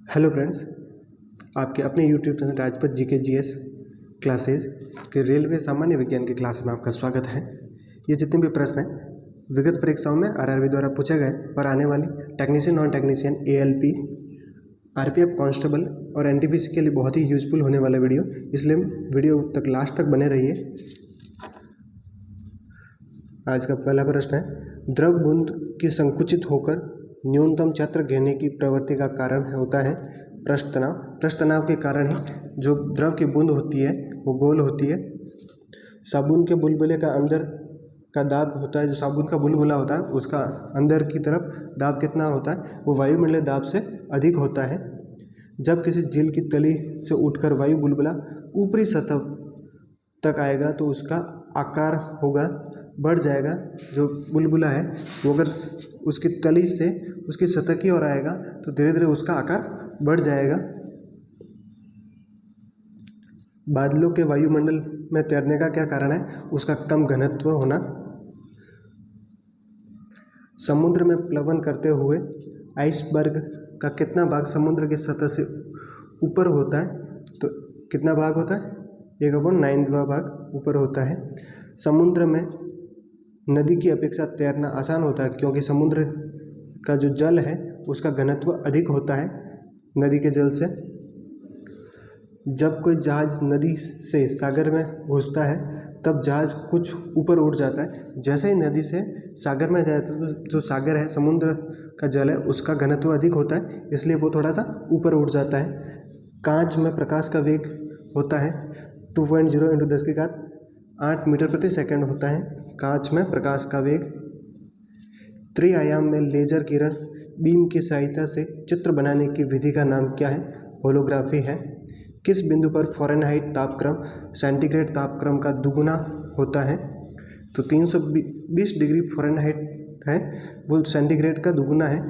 Hello friends, आपके अपने YouTube channel Rajpath GK GS classes के रेलवे सामान्य विज्ञान की क्लास में आपका स्वागत है। ये जितने भी प्रश्न हैं विगत परीक्षाओं में आरआरबी द्वारा पूछे गए और आने वाली technician non technician ALP RPF constable और एनटीपीसी के लिए बहुत ही यूजफुल होने वाला वीडियो, इसलिए वीडियो तक लास्ट तक बने रहिए। आज का पहला प्रश्न है, द्रव बूंद की संकुचित होकर न्यूनतम क्षेत्र घेरने की प्रवृत्ति का कारण होता है पृष्ठ तनाव। पृष्ठ तनाव के कारण ही जो द्रव की बूंद होती है वो गोल होती है। साबुन के बुलबुले का अंदर का दाब होता है, जो साबुन का बुलबुला होता है उसका अंदर की तरफ दाब कितना होता है, वो वायुमंडलीय दाब से अधिक होता है। जब किसी झील की तली से उठकर वायु बुलबुला ऊपरी सतह तक आएगा तो उसका आकार होगा बढ़ जाएगा। जो बुलबुला है वो अगर उसकी तली से उसकी सतह की ओर आएगा तो धीरे धीरे उसका आकार बढ़ जाएगा। बादलों के वायुमंडल में तैरने का क्या कारण है, उसका कम घनत्व होना। समुद्र में प्लवन करते हुए आइसबर्ग का कितना भाग समुद्र की सतह से ऊपर होता है, तो कितना भाग होता है, 1/9 भाग ऊपर होता है। समुद्र में नदी की अपेक्षा तैरना आसान होता है क्योंकि समुद्र का जो जल है उसका घनत्व अधिक होता है नदी के जल से। जब कोई जहाज नदी से सागर में घुसता है तब जहाज कुछ ऊपर उठ जाता है। जैसे ही नदी से सागर में जाता है तो जो सागर है, समुद्र का जल है, उसका घनत्व अधिक होता है, इसलिए वो थोड़ा सा ऊपर उठ जाता है। कांच में प्रकाश का वेग होता है 2.0 × 10⁸ मीटर प्रति सेकंड होता है कांच में प्रकाश का वेग। त्रिआयाम में लेजर किरण बीम की सहायता से चित्र बनाने की विधि का नाम क्या है, होलोग्राफी है। किस बिंदु पर फ़ारेनहाइट तापक्रम सेंटीग्रेड तापक्रम का दुगुना होता है, तो 320 डिग्री फ़ारेनहाइट है वो सेंटीग्रेड का दुगुना है।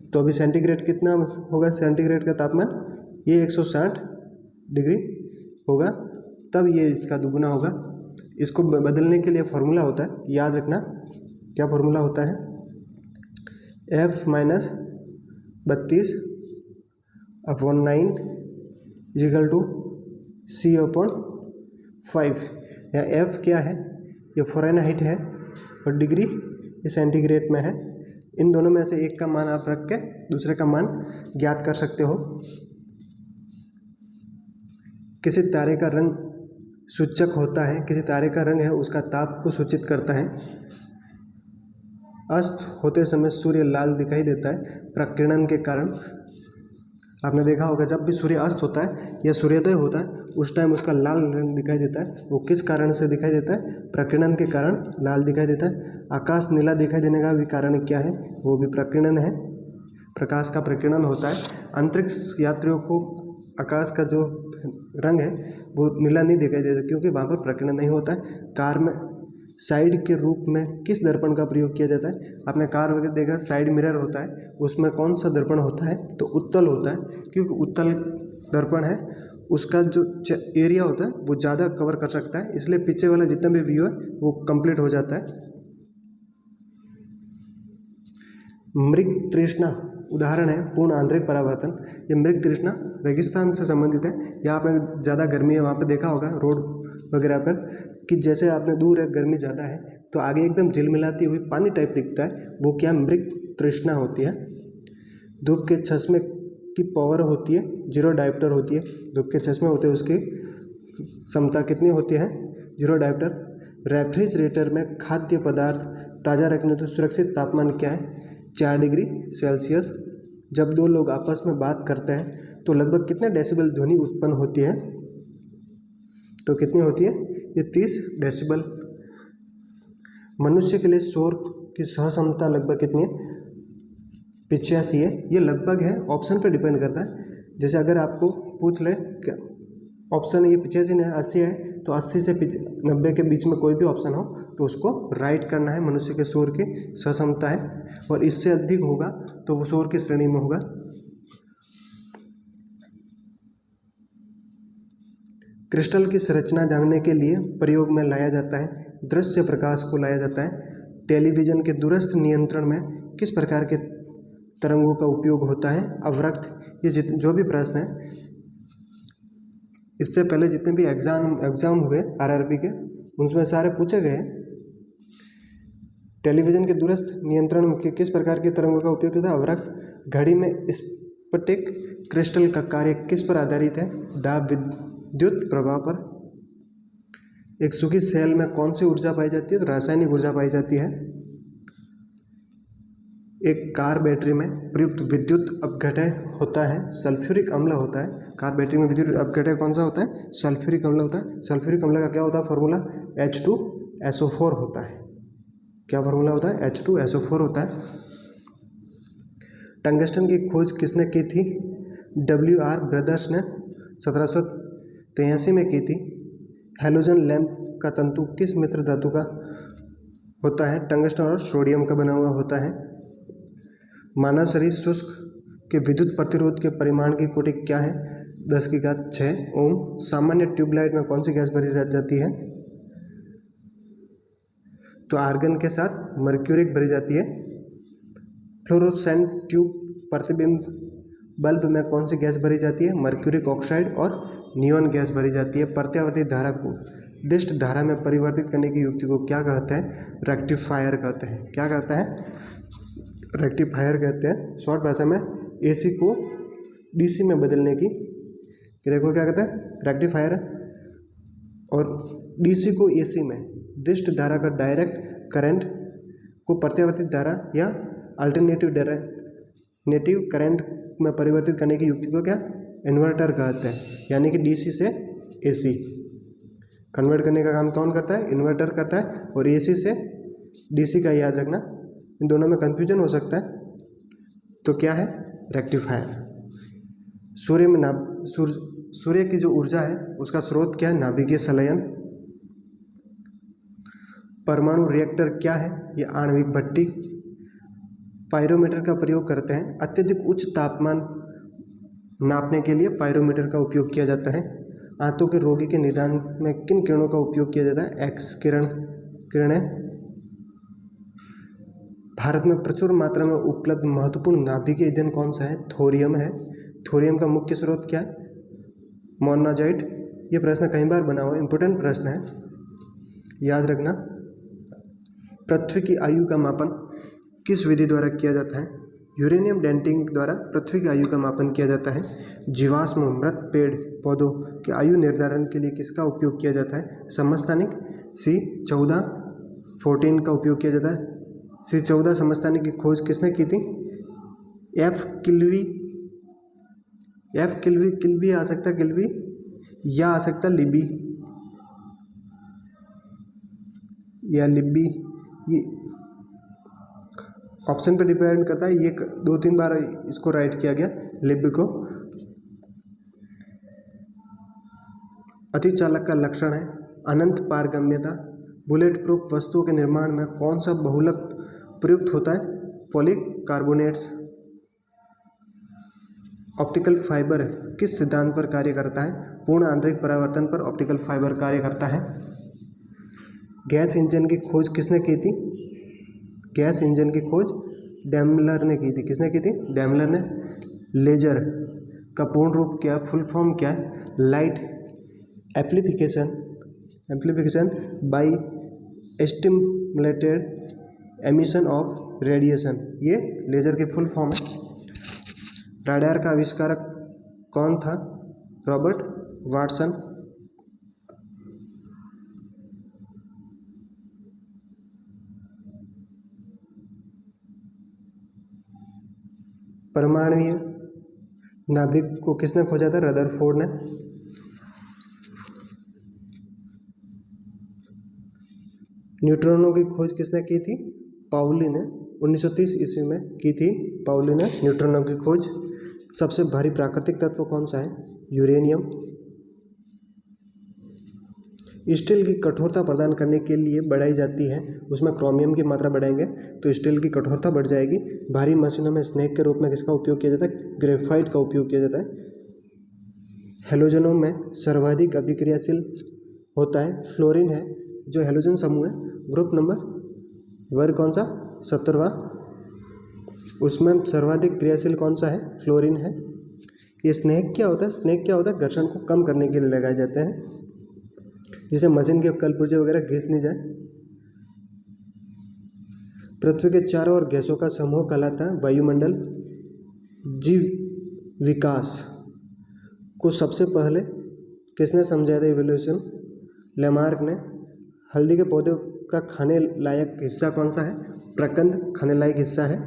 तो अभी सेंटीग्रेड कितना होगा, सेंटीग्रेड का तापमान ये 160 डिग्री होगा, तब ये इसका दुगुना होगा। इसको बदलने के लिए फॉर्मूला होता है, याद रखना क्या फॉर्मूला होता है, F - 32/9 = C/5। यहाँ F क्या है, ये फ़ारेनहाइट है और डिग्री ये सेंटीग्रेड में है। इन दोनों में से एक का मान आप रख के दूसरे का मान ज्ञात कर सकते हो। किसी तारे का रंग सूचक होता है, किसी तारे का रंग है उसका ताप को सूचित करता है। अस्त होते समय सूर्य लाल दिखाई देता है प्रकीर्णन के कारण। आपने देखा होगा जब भी सूर्य अस्त होता है या सूर्योदय होता है उस टाइम उसका लाल रंग दिखाई देता है। वो किस कारण से दिखाई देता है, प्रकीर्णन के कारण लाल दिखाई देता है। आकाश नीला दिखाई देने का भी कारण क्या है, वो भी प्रकीर्णन है, प्रकाश का प्रकीर्णन होता है। अंतरिक्ष यात्रियों को आकाश का जो रंग है वो नीला नहीं दिखाई देता क्योंकि वहाँ पर प्रकीर्णन नहीं होता है। कार में साइड के रूप में किस दर्पण का प्रयोग किया जाता है, आपने कार वगैरह देखा साइड मिरर होता है, उसमें कौन सा दर्पण होता है, तो उत्तल होता है क्योंकि उत्तल दर्पण है उसका जो एरिया होता है वो ज़्यादा कवर कर सकता है, इसलिए पीछे वाला जितना भी व्यू है वो कंप्लीट हो जाता है। मृग तृष्णा उदाहरण है पूर्ण आंतरिक परावर्तन। ये मृग तृष्णा रेगिस्तान से संबंधित है। या आपने ज़्यादा गर्मी है वहाँ पे देखा होगा रोड वगैरह पर कि जैसे आपने दूर है गर्मी ज़्यादा है तो आगे एकदम झिलमिलाती हुई पानी टाइप दिखता है, वो क्या मृग तृष्णा होती है। धूप के चश्मे की पावर होती है 0 डायोप्टर होती है। धूप के चश्मे होते हैं उसकी क्षमता कितनी होती है, 0 डायोप्टर। रेफ्रिजरेटर में खाद्य पदार्थ ताज़ा रखने तो सुरक्षित तापमान क्या है, 4 डिग्री सेल्सियस। जब दो लोग आपस में बात करते हैं तो लगभग कितने डेसिबल ध्वनि उत्पन्न होती है, तो कितनी होती है, ये 30 डेसिबल। मनुष्य के लिए शोर की सहक्षमता लगभग कितनी है, 85 है। ये लगभग है, ऑप्शन पे डिपेंड करता है। जैसे अगर आपको पूछ ले ऑप्शन ये 85 है 80 है तो 80 से 90 के बीच में कोई भी ऑप्शन हो तो उसको राइट करना है। मनुष्य के शोर की सहक्षमता है और इससे अधिक होगा तो वो शोर की श्रेणी में होगा। क्रिस्टल की संरचना जानने के लिए प्रयोग में लाया जाता है दृश्य प्रकाश को लाया जाता है। टेलीविज़न के दूरस्थ नियंत्रण में किस प्रकार के तरंगों का उपयोग होता है? अवरक्त। ये जो भी प्रश्न है, इससे पहले जितने भी एग्जाम हुए आरआरबी के, उनमें सारे पूछे गए। टेलीविजन के दूरस्थ नियंत्रण के किस प्रकार के तरंगों का उपयोग होता है? अवरक्त। घड़ी में स्फटिक क्रिस्टल का कार्य किस पर आधारित है? दाब विद्युत प्रभाव पर। एक सूखी सेल में कौन सी ऊर्जा पाई जाती है? तो रासायनिक ऊर्जा पाई जाती है। एक कार बैटरी में प्रयुक्त विद्युत अपघटय होता है सल्फ्यूरिक अम्ल होता है। कार बैटरी में विद्युत अपघटय कौन सा होता है? सल्फ्यूरिक अम्ल होता है। सल्फ्यूरिक अम्ल का क्या होता है फॉर्मूला? H2SO4 होता है। क्या फॉर्मूला होता है? H2SO4 होता है। टंगस्टन की खोज किसने की थी? WR ब्रदर्स ने 1783 में की थी। हैलोजन लैंप का तंतु किस मिश्र धातु का होता है? टंगस्टन और सोडियम का बना हुआ होता है। मानव शरीर शुष्क के विद्युत प्रतिरोध के परिमाण की कोटि क्या है? 10⁶ ओम। सामान्य ट्यूबलाइट में कौन सी गैस भरी रह जाती है? तो आर्गन के साथ मर्क्यूरिक भरी जाती है। फ्लोरोसेंट ट्यूब प्रतिबिंब बल्ब में कौन सी गैस भरी जाती है? मर्क्यूरिक ऑक्साइड और नियॉन गैस भरी जाती है। प्रत्यावर्ती धारा को दिष्ट धारा में परिवर्तित करने की युक्ति को क्या कहते हैं? रेक्टिफायर कहते हैं। क्या कहते हैं? रेक्टिफायर कहते हैं। शॉर्ट भाषा में AC को DC में बदलने की क्रिया को क्या कहते हैं? रेक्टिफायर। और DC को AC में, दिष्ट धारा का डायरेक्ट करंट को प्रत्यावर्तित धारा या अल्टरनेटिव करंट में परिवर्तित करने की युक्ति को क्या? इन्वर्टर कहते हैं। यानी कि DC से AC कन्वर्ट करने का काम कौन करता है? इन्वर्टर करता है। और AC से DC का याद रखना, इन दोनों में कंफ्यूजन हो सकता है। तो क्या है? रेक्टिफायर। सूर्य की जो ऊर्जा है उसका स्रोत क्या है? नाभिकीय संलयन। परमाणु रिएक्टर क्या है? ये आणविक भट्टी। पायरोमीटर का प्रयोग करते हैं। अत्यधिक उच्च तापमान नापने के लिए पायरोमीटर का उपयोग किया जाता है। आंतों के रोगी के निदान में किन किरणों का उपयोग किया जाता है? एक्स किरणें। भारत में प्रचुर मात्रा में उपलब्ध महत्वपूर्ण नाभिकीय ईंधन कौन सा है? थोरियम है। थोरियम का मुख्य स्रोत क्या है? मोनाजाइट। ये प्रश्न कई बार बना हुआ, इंपॉर्टेंट प्रश्न है, याद रखना। पृथ्वी की आयु का मापन किस विधि द्वारा किया जाता है? यूरेनियम डेटिंग द्वारा पृथ्वी की आयु का मापन किया जाता है। जीवाश्म मृत पेड़ पौधों के आयु निर्धारण के लिए किसका उपयोग किया जाता है? समस्थानिक C14 का उपयोग किया जाता है। C14 समस्थानिक की खोज किसने की थी? F किल्वी आ सकता, किल्वी या आ सकता लिबी या लिब्बी। ये ऑप्शन पर डिपेंड करता है। ये 2-3 बार इसको राइट किया गया, लिब्बी को। अतिचालक का लक्षण है अनंत पारगम्यता। बुलेट प्रूफ वस्तुओं के निर्माण में कौन सा बहुलक प्रयुक्त होता है? पॉलीकार्बोनेट्स। ऑप्टिकल फाइबर किस सिद्धांत पर कार्य करता है? पूर्ण आंतरिक परावर्तन पर ऑप्टिकल फाइबर कार्य करता है। गैस इंजन की खोज किसने की थी? गैस इंजन की खोज डैमलर ने की थी। किसने की थी? डैमलर ने। लेजर का पूर्ण रूप क्या, फुल फॉर्म क्या है? Light amplification by stimulated emission of radiation, ये लेजर की फुल फॉर्म है। राडार का आविष्कारक कौन था? Robert Watson. परमाणुीय नाभिक को किसने खोजा था? रदरफोर्ड ने। न्यूट्रॉनों की खोज किसने की थी? पाउली ने 1930 ईस्वी में की थी। पाउली ने न्यूट्रॉनों की खोज। सबसे भारी प्राकृतिक तत्व कौन सा है? यूरेनियम। स्टील की कठोरता प्रदान करने के लिए बढ़ाई जाती है, उसमें क्रोमियम की मात्रा बढ़ाएंगे तो स्टील की कठोरता बढ़ जाएगी। भारी मशीनों में स्नेक के रूप में किसका उपयोग किया जाता है? ग्रेफाइट का उपयोग किया जाता है। हेलोजनों में सर्वाधिक अभिक्रियाशील होता है फ्लोरीन है। जो हेलोजन समूह है, ग्रुप नंबर वर्ग कौन सा? 17वां। उसमें सर्वाधिक क्रियाशील कौन सा है? फ्लोरीन है। ये स्नेक क्या होता है? स्नेक क्या होता है? घर्षण को कम करने के लिए लगाए जाते हैं, जिसे मशीन के कलपुर्जे वगैरह घिस नहीं जाए। पृथ्वी के चारों ओर गैसों का समूह कहलाता है वायुमंडल। जीव विकास को सबसे पहले किसने समझाया था? इवोल्यूशन, लेमार्क ने। हल्दी के पौधे का खाने लायक हिस्सा कौन सा है? प्रकंद खाने लायक हिस्सा है।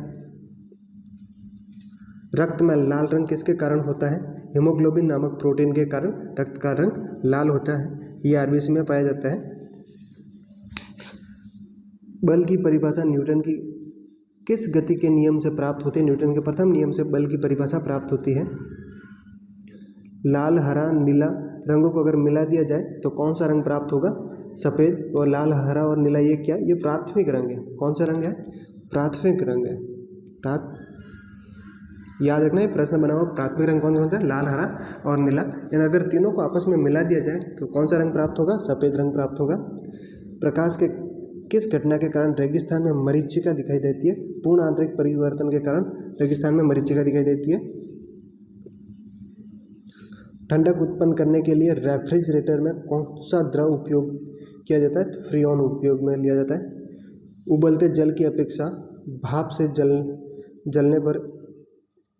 रक्त में लाल रंग किसके कारण होता है? हीमोग्लोबिन नामक प्रोटीन के कारण रक्त का रंग लाल होता है। ये आरबीसी में पाया जाता है। बल की परिभाषा न्यूटन की किस गति के नियम से प्राप्त होती है? न्यूटन के प्रथम नियम से बल की परिभाषा प्राप्त होती है। लाल, हरा, नीला रंगों को अगर मिला दिया जाए तो कौन सा रंग प्राप्त होगा? सफ़ेद। और लाल, हरा और नीला ये क्या? ये प्राथमिक रंग है। कौन सा रंग है? प्राथमिक रंग है। याद रखना, है प्रश्न बना हुआ प्राथमिक रंग कौन कौन सा है? लाल, हरा और नीला। यानी अगर तीनों को आपस में मिला दिया जाए तो कौन सा रंग प्राप्त होगा? सफ़ेद रंग प्राप्त होगा। प्रकाश के किस घटना के कारण रेगिस्तान में मरीचिका दिखाई देती है? पूर्ण आंतरिक परिवर्तन के कारण रेगिस्तान में मरीचिका दिखाई देती है। ठंडक उत्पन्न करने के लिए रेफ्रिजरेटर में कौन सा द्रव उपयोग किया जाता है? तो फ्रीऑन उपयोग में लिया जाता है। उबलते जल की अपेक्षा भाप से जलने पर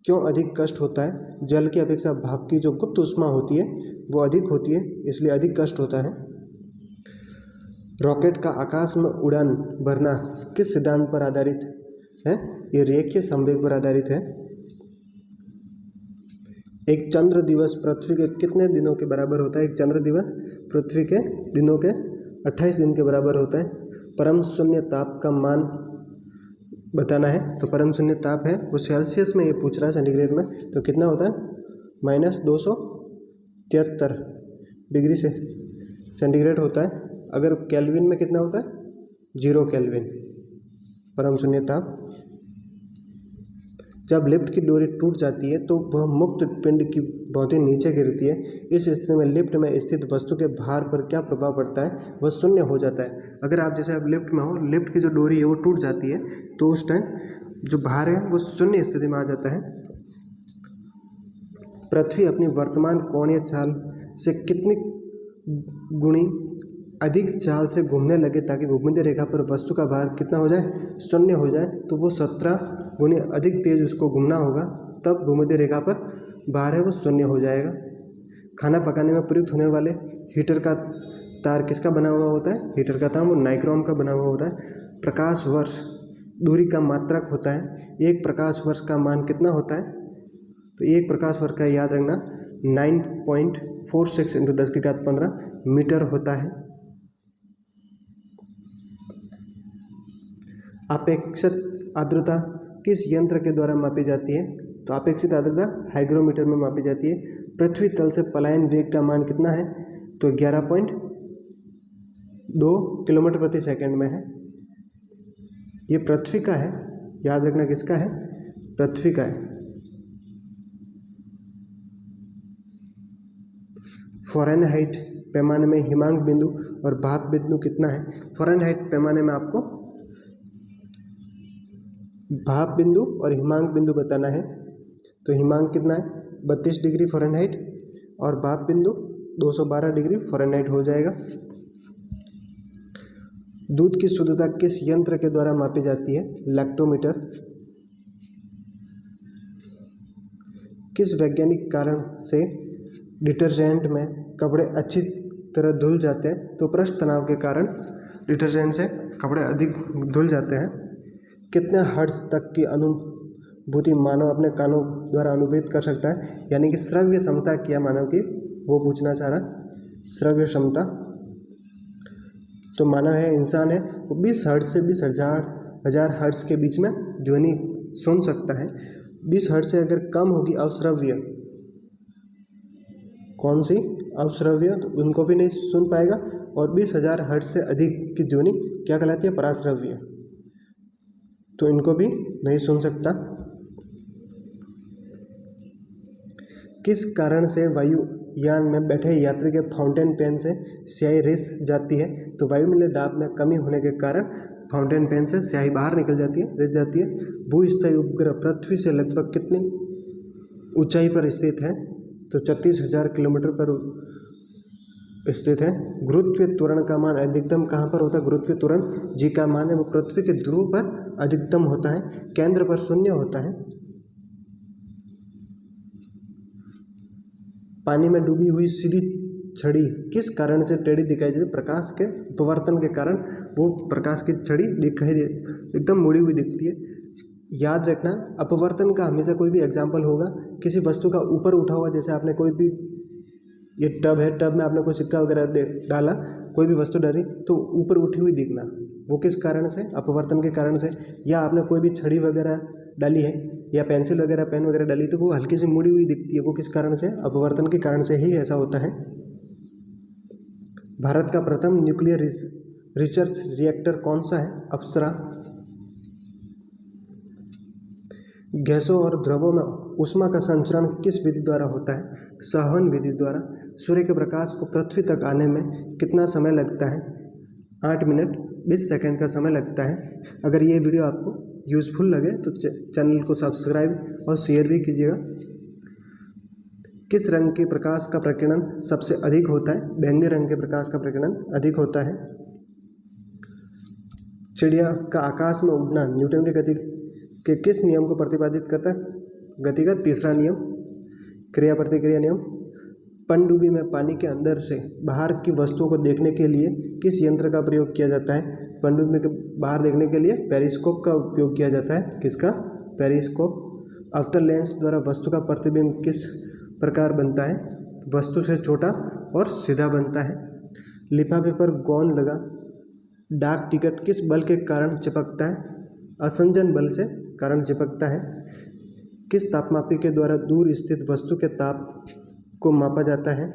क्यों अधिक कष्ट होता है? जल की अपेक्षा भाप की जो गुप्त ऊष्मा होती है वो अधिक होती है, इसलिए अधिक कष्ट होता है। रॉकेट का आकाश में उड़ान भरना किस सिद्धांत पर आधारित है? ये रेखीय संवेग पर आधारित है। एक चंद्र दिवस पृथ्वी के कितने दिनों के बराबर होता है? एक चंद्र दिवस पृथ्वी के दिनों के 28 दिन के बराबर होता है। परम शून्य ताप का मान बताना है, तो परम शून्य ताप है वो सेल्सियस में ये पूछ रहा है, सेंटीग्रेड में तो कितना होता है? -273 डिग्री से सेंटीग्रेड होता है। अगर केल्विन में कितना होता है? 0 केल्विन परम शून्य ताप। जब लिफ्ट की डोरी टूट जाती है तो वह मुक्त पिंड की बहुत ही नीचे गिरती है। इस स्थिति में लिफ्ट में स्थित वस्तु के भार पर क्या प्रभाव पड़ता है? वह शून्य हो जाता है। अगर आप जैसे आप लिफ्ट में हो, लिफ्ट की जो डोरी है वो टूट जाती है तो उस टाइम जो भार है वो शून्य स्थिति में आ जाता है। पृथ्वी अपनी वर्तमान कोणीय चाल से कितनी गुणी अधिक चाल से घूमने लगे ताकि भूमध्य रेखा पर वस्तु का भार कितना हो जाए? शून्य हो जाए। तो वो 17 गुनी अधिक तेज उसको घूमना होगा, तब भूमध्य रेखा पर भार है वो शून्य हो जाएगा। खाना पकाने में प्रयुक्त होने वाले हीटर का तार किसका बना हुआ होता है? हीटर का तार वो नाइक्रोम का बना हुआ होता है। प्रकाश वर्ष दूरी का मात्रक होता है। एक प्रकाश वर्ष का मान कितना होता है? तो एक प्रकाश वर्ष का याद रखना 9.46 × 10⁻15 मीटर होता है। अपेक्षित आर्द्रता किस यंत्र के द्वारा मापी जाती है? तो अपेक्षित आर्द्रता हाइग्रोमीटर में मापी जाती है। पृथ्वी तल से पलायन वेग का मान कितना है? तो 11.2 किलोमीटर प्रति सेकंड में है। ये पृथ्वी का है, याद रखना किसका है? पृथ्वी का है। फ़ारेनहाइट पैमाने में हिमांक बिंदु और भाप बिंदु कितना है? फ़ारेनहाइट पैमाने में आपको भाप बिंदु और हिमांक बिंदु बताना है। तो हिमांक कितना है? 32 डिग्री फ़ारेनहाइट और भाप बिंदु 212 डिग्री फ़ारेनहाइट हो जाएगा। दूध की शुद्धता किस यंत्र के द्वारा मापी जाती है? लैक्टोमीटर। किस वैज्ञानिक कारण से डिटर्जेंट में कपड़े अच्छी तरह धुल जाते हैं? तो पृष्ठ तनाव के कारण डिटर्जेंट से कपड़े अधिक धुल जाते हैं। कितने हर्ट्ज तक की अनुभूति मानव अपने कानों द्वारा अनुभूत कर सकता है? यानी कि श्रव्य क्षमता क्या मानव की, वो पूछना चाह रहा। श्रव्य क्षमता तो मानव है, इंसान है, वो 20 हर्ट्ज से 20,000 हर्ट्ज के बीच में ध्वनि सुन सकता है। 20 हर्ट्ज से अगर कम होगी अश्रव्य, कौन सी? अश्रव्य, तो उनको भी नहीं सुन पाएगा। और 20,000 हर्ट्ज से अधिक की ध्वनि क्या कहलाती है? पराश्रव्य, तो इनको भी नहीं सुन सकता। किस कारण से वायुयान में बैठे यात्री के फाउंटेन पेन से स्याही रिस जाती है? तो वायुमंडलीय दाब में कमी होने के कारण फाउंटेन पेन से स्याही बाहर निकल जाती है, रिस जाती है। भूस्थायी उपग्रह पृथ्वी से लगभग कितनी ऊंचाई पर स्थित है? तो 36,000 किलोमीटर पर स्थित है। गुरुत्वीय त्वरण का मान अधिकतम कहाँ पर होता है? गुरुत्वीय त्वरण जी का मान है वो पृथ्वी के ध्रुव पर अधिकतम होता है, केंद्र पर 0 होता है। पानी में डूबी हुई सीधी छड़ी किस कारण से टेढ़ी दिखाई देती है? प्रकाश के अपवर्तन के कारण वो प्रकाश की छड़ी दिखाई दे एकदम मुड़ी हुई दिखती है। याद रखना, अपवर्तन का हमेशा कोई भी एग्जाम्पल होगा किसी वस्तु का ऊपर उठा हुआ, जैसे आपने कोई भी, ये टब है, टब में आपने कोई सिक्का वगैरह डाला, कोई भी वस्तु डाली तो ऊपर उठी हुई दिखना, वो किस कारण से? अपवर्तन के कारण से। या आपने कोई भी छड़ी वगैरह डाली है या पेंसिल वगैरह, पेन वगैरह डाली तो वो हल्की सी मुड़ी हुई दिखती है, वो किस कारण से? अपवर्तन के कारण से ही ऐसा होता है। भारत का प्रथम न्यूक्लियर रिसर्च रिएक्टर कौन सा है? अप्सरा। गैसों और द्रवों में ऊष्मा का संचरण किस विधि द्वारा होता है? संवहन विधि द्वारा। सूर्य के प्रकाश को पृथ्वी तक आने में कितना समय लगता है? 8 मिनट 20 सेकंड का समय लगता है। अगर ये वीडियो आपको यूज़फुल लगे तो चैनल को सब्सक्राइब और शेयर भी कीजिएगा। किस रंग के प्रकाश का प्रकीर्णन सबसे अधिक होता है? बैंगनी रंग के प्रकाश का प्रकीर्णन अधिक होता है। चिड़िया का आकाश में उड़ना न्यूटन के गति के किस नियम को प्रतिपादित करता है? गति का तीसरा नियम, क्रिया प्रतिक्रिया नियम। पनडुब्बी में पानी के अंदर से बाहर की वस्तुओं को देखने के लिए किस यंत्र का प्रयोग किया जाता है? पनडुब्बी के बाहर देखने के लिए पेरिस्कोप का उपयोग किया जाता है। किसका? पेरिस्कोप। अवतल लेंस द्वारा वस्तु का प्रतिबिंब किस प्रकार बनता है? वस्तु से छोटा और सीधा बनता है। लिफाफे पर गोंद लगा डाक टिकट किस बल के कारण चिपकता है? असंजन बल से कारण चिपकता है। किस तापमापी के द्वारा दूर स्थित वस्तु के ताप को मापा जाता है?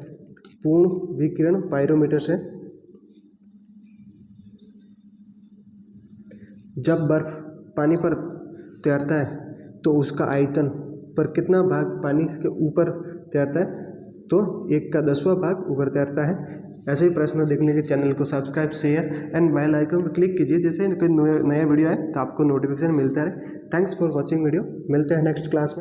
पूर्ण विकिरण पाइरोमीटर से। जब बर्फ पानी पर तैरता है तो उसका आयतन पर कितना भाग पानी के ऊपर तैरता है? तो 1/10वां भाग ऊपर तैरता है। ऐसे ही प्रश्न देखने के चैनल को subscribe, share and bell icon पर क्लिक कीजिए, जैसे कोई नया वीडियो आए तो आपको नोटिफिकेशन मिलता रहे। Thanks for watching video. मिलते हैं नेक्स्ट क्लास में।